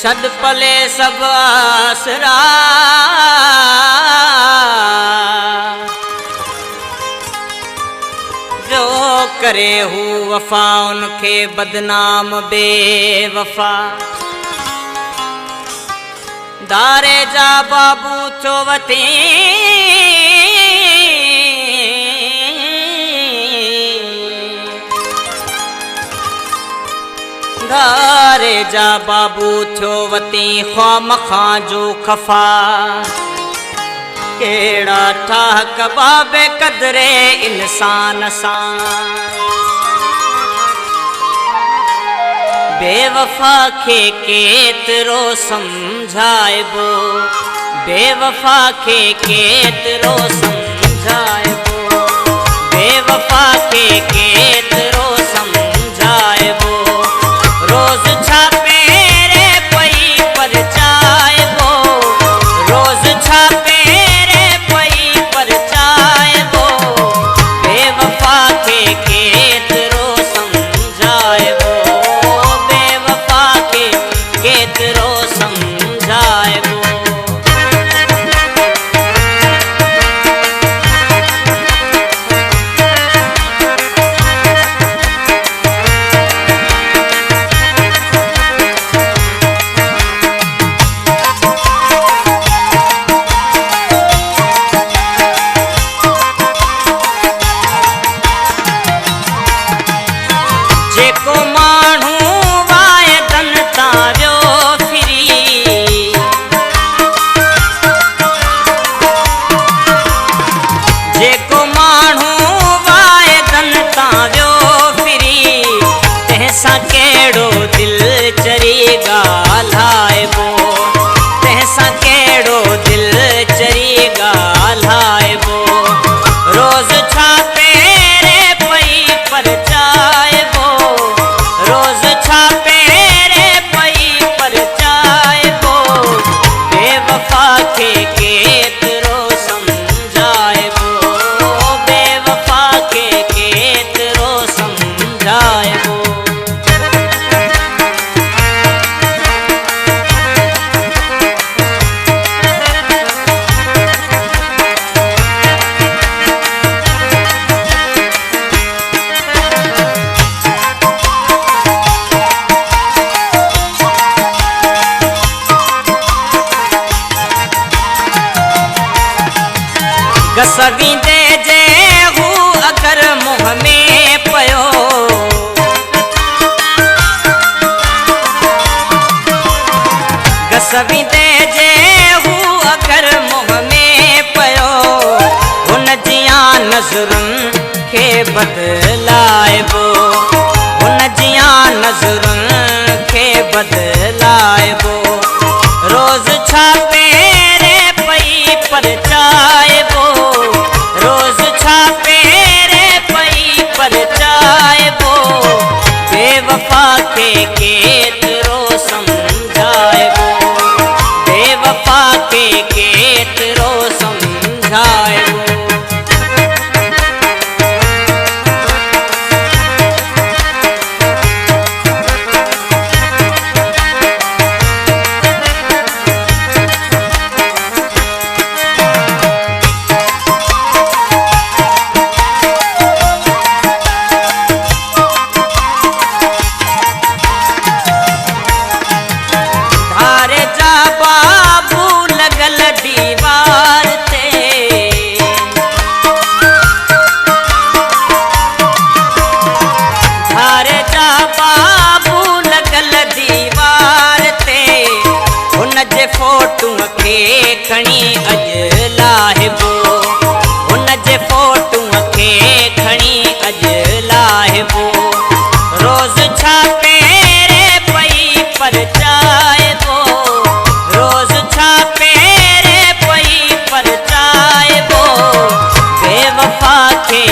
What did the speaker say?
छद पले सब आसरा जो करे हू वफा उनके बदनाम बेवफा। दारे जा बाबू चोवती दारे जा बाबू चोवती ख्वाम खां जो खफा। केड़ा ठाह कबाबे कदरे इंसान सां बेवफा खे केतरो समझाइबो बेवफा खे केतरो समझाइबो बेवफा खे केतरो समझाइबो। रोज छापे रे पई पर चाइबो रोज छापे रे पई पर चाइबो बेवफा खे केतरो समझाइबो बेवफा खे केतरो समझाइबो। जेको माण्हू वायदन तारियो फिरी जेको माण्हू वायदन तारियो फिरी तंहिंसां कहिड़ो दिलि चरी ॻाल्हाइबो तंहिंसां कहिड़ो दिलि चरी ॻाल्हाइबो। रोज़ छापे रे पई पर चाइबो रोज छापे रे पई पर चाइबो बेवफा खे केतरो समझाइबो बेवफा खे केतरो समझाइबो। गसवींदे जे हू अगर मुंह में पयो गसवींदे जे हू अगर मुंह में पयो हुन जियां नज़रुनि खे बदलाइबो हुन जियां नज़रुनि खे बदलाइबो। रोज़ छापे रे पई पर चाइबो रोज़ छापे रे पई पर चाइबो बेवफा खे केतरो समझाइबो बेवफा खे केतरो समझाइबो। धारे जा बाबू लगल दीवार ते धारे जा बाबू लगल दीवार ते हुन जे फोटूअ खे खणी अॼु लाहिबो हुन जे फोटूअ खे खणी अॼु लाहिबो। रोज़ छापे रे पई पर चाइबो रोज़ छापे रे पई पर चाइबो बेवफा खे